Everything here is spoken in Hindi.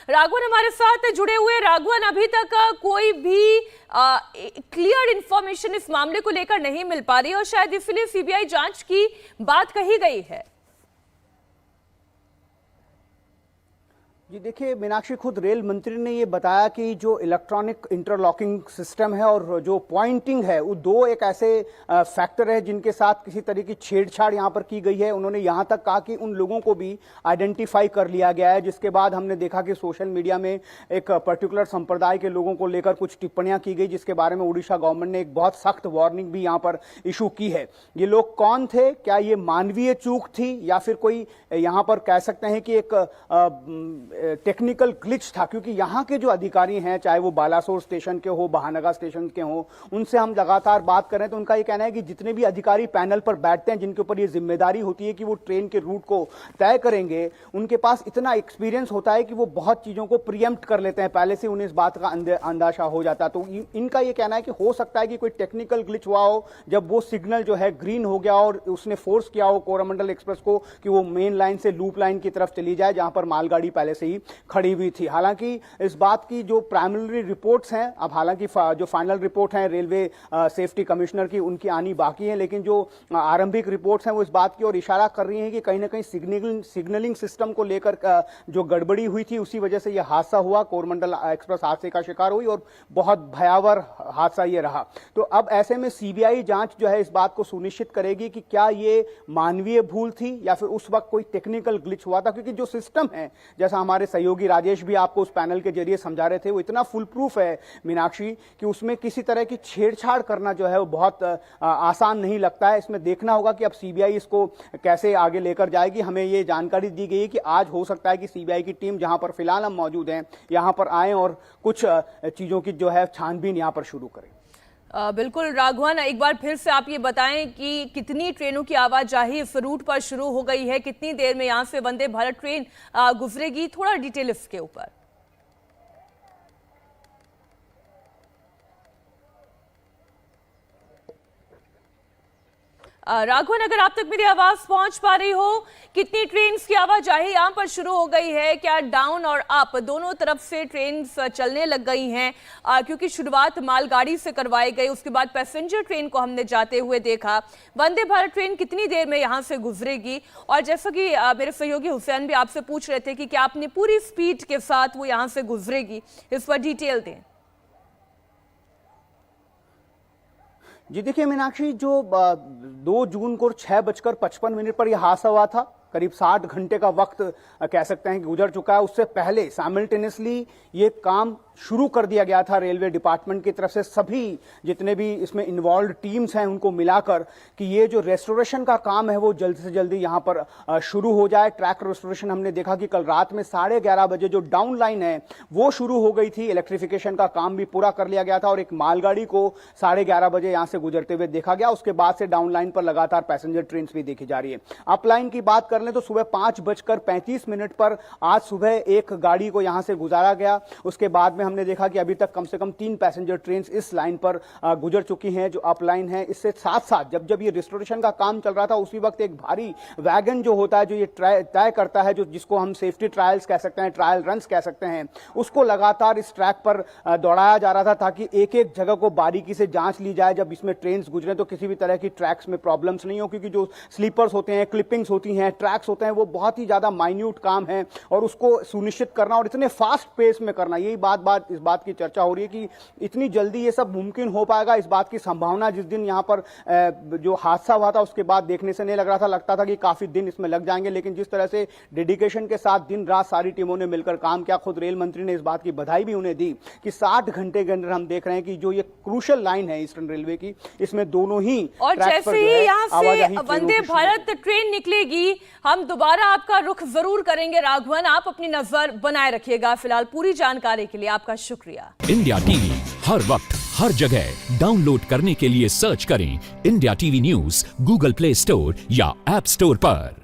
राघवन हमारे साथ जुड़े हुए। राघवन, अभी तक कोई भी क्लियर इंफॉर्मेशन इस मामले को लेकर नहीं मिल पा रही और शायद इसलिए सीबीआई जांच की बात कही गई है। जी देखिए मीनाक्षी, खुद रेल मंत्री ने ये बताया कि जो इलेक्ट्रॉनिक इंटरलॉकिंग सिस्टम है और जो पॉइंटिंग है वो दो एक ऐसे फैक्टर है जिनके साथ किसी तरह की छेड़छाड़ यहाँ पर की गई है। उन्होंने यहाँ तक कहा कि उन लोगों को भी आइडेंटिफाई कर लिया गया है, जिसके बाद हमने देखा कि सोशल मीडिया में एक पर्टिकुलर संप्रदाय के लोगों को लेकर कुछ टिप्पणियां की गई, जिसके बारे में उड़ीसा गवर्नमेंट ने एक बहुत सख्त वार्निंग भी यहाँ पर इशू की है। ये लोग कौन थे, क्या ये मानवीय चूक थी या फिर कोई यहाँ पर कह सकते हैं कि एक टेक्निकल ग्लिच था, क्योंकि यहाँ के जो अधिकारी हैं, चाहे वो बालासोर स्टेशन के हो, बहानगा स्टेशन के हो, उनसे हम लगातार बात करें तो उनका ये कहना है कि जितने भी अधिकारी पैनल पर बैठते हैं, जिनके ऊपर ये जिम्मेदारी होती है कि वो ट्रेन के रूट को तय करेंगे, उनके पास इतना एक्सपीरियंस होता है कि वो बहुत चीजों को प्रीएम्प्ट कर लेते हैं, पहले से उन्हें इस बात का अंदाजा हो जाता है। तो इनका ये कहना है कि हो सकता है कि कोई टेक्निकल ग्लिच हुआ हो, जब वो सिग्नल जो है ग्रीन हो गया और उसने फोर्स किया हो कोरोमंडल एक्सप्रेस को कि वो मेन लाइन से लूप लाइन की तरफ चली जाए, जहां पर मालगाड़ी पहले से ही खड़ी हुई थी। हालांकि इस बात की जो प्राइमरी रिपोर्ट्स हैं, अब हालांकि जो फाइनल रिपोर्ट है रेलवे सेफ्टी कमिश्नर की, उनकी आनी बाकी है, लेकिन जो आरंभिक रिपोर्ट्स हैं वो इस बात की ओर इशारा कर रही हैं कि कहीं ना कहीं सिग्नलिंग सिस्टम को लेकर जो गड़बड़ी हुई थी उसी वजह से यह हादसा हुआ, कोरोमंडल एक्सप्रेस हादसे का शिकार हुई और बहुत भयावह हादसा यह रहा। तो अब ऐसे में सीबीआई जांच जो है इस बात को सुनिश्चित करेगी कि क्या ये मानवीय भूल थी या फिर उस वक्त कोई टेक्निकल ग्लिच हुआ था, क्योंकि जो सिस्टम है, जैसा हमारे सहयोगी राजेश भी आपको उस पैनल के जरिए समझा रहे थे, वो इतना फुल प्रूफ है मीनाक्षी कि उसमें किसी तरह की छेड़छाड़ करना जो है वो बहुत आसान नहीं लगता है। इसमें देखना होगा कि अब सीबीआई इसको कैसे आगे लेकर जाएगी। हमें ये जानकारी दी गई है कि आज हो सकता है कि सीबीआई की टीम, जहां पर फिलहाल हम मौजूद हैं, यहां पर आए और कुछ चीजों की जो है छानबीन यहां पर शुरू करें। बिल्कुल राघवन, एक बार फिर से आप ये बताएं कि कितनी ट्रेनों की आवाजाही इस रूट पर शुरू हो गई है, कितनी देर में यहां से वंदे भारत ट्रेन गुजरेगी, थोड़ा डिटेल इसके ऊपर। राघवन, अगर आप तक मेरी आवाज पहुंच पा रही हो, कितनी ट्रेन की आवाजाही यहां पर शुरू हो गई है? क्या डाउन और अप दोनों तरफ से ट्रेन चलने लग गई हैं? क्योंकि शुरुआत मालगाड़ी से करवाई गई, उसके बाद पैसेंजर ट्रेन को हमने जाते हुए देखा। वंदे भारत ट्रेन कितनी देर में यहां से गुजरेगी? और जैसा कि मेरे सहयोगी हुसैन भी आपसे पूछ रहे थे कि क्या अपनी पूरी स्पीड के साथ वो यहां से गुजरेगी, इस पर डिटेल दें। जी देखिए मीनाक्षी, जो 2 जून को 6:55 पर यह हादसा हुआ था, करीब 60 घंटे का वक्त कह सकते हैं कि गुजर चुका है। उससे पहले साइमल्टेनियसली ये काम शुरू कर दिया गया था रेलवे डिपार्टमेंट की तरफ से, सभी जितने भी इसमें इन्वॉल्व टीम्स हैं उनको मिलाकर, कि ये जो रेस्टोरेशन का काम है वो जल्द से जल्दी यहाँ पर शुरू हो जाए। ट्रैक रेस्टोरेशन हमने देखा कि कल रात में 11:30 बजे जो डाउन लाइन है वो शुरू हो गई थी, इलेक्ट्रिफिकेशन का काम भी पूरा कर लिया गया था और एक मालगाड़ी को 11:30 बजे यहाँ से गुजरते हुए देखा गया। उसके बाद से डाउन लाइन पर लगातार पैसेंजर ट्रेन भी देखी जा रही है। अप लाइन की बात कर लें तो सुबह 5:35 पर आज सुबह एक गाड़ी को यहां से गुजारा गया। उसके बाद में हमने देखा कि अभी तक कम से कम 3 पैसेंजर ट्रेन इस लाइन पर गुजर चुकी हैं जो अप लाइन है। इससे साथ साथ जब ये रिस्टोरेशन का काम चल रहा था उसी वक्त एक भारी वैगन जो होता है, जो ये तय करता है, जो जिसको हम सेफ्टी ट्रायल्स कह सकते हैं, ट्रायल रन्स कह सकते हैं, उसको लगातार इस ट्रैक पर दौड़ाया जा रहा था ताकि एक एक जगह को बारीकी से जांच ली जाए। जब इसमें ट्रेन गुजरे तो किसी भी तरह की ट्रैक्स में प्रॉब्लम्स नहीं हो, क्योंकि जो स्लीपर्स होते हैं, क्लिपिंग्स होती हैं, ट्रैक्स होते हैं, वो बहुत ही ज्यादा माइन्यूट काम है और उसको सुनिश्चित करना और इतने फास्ट पेस में करना, यही इस बात की चर्चा हो रही है कि इतनी जल्दी ये सब मुमकिन हो पाएगा। इस बात की संभावना जिस दिन यहां पर जो हादसा हुआ था उसके बाद देखने से नहीं लग रहा था, लगता था कि काफी दिन इसमें लग जाएंगे, लेकिन जिस तरह से डेडिकेशन के साथ दिन रात सारी टीमों ने मिलकर काम किया, खुद रेल मंत्री ने इस बात की बधाई भी उन्हें दी कि 60 घंटे के अंदर हम देख रहे हैं कि जो ये क्रूशियल लाइन है ईस्टर्न रेलवे की, इसमें दोनों ही और जैसे ही यहाँ से वंदे भारत ट्रेन निकलेगी हम दोबारा आपका रुख जरूर करेंगे। राघवन, आप अपनी नजर बनाए रखिएगा। फिलहाल पूरी जानकारी के लिए आपका शुक्रिया। इंडिया टीवी हर वक्त हर जगह डाउनलोड करने के लिए सर्च करें India TV news Google play store या ऐप स्टोर पर।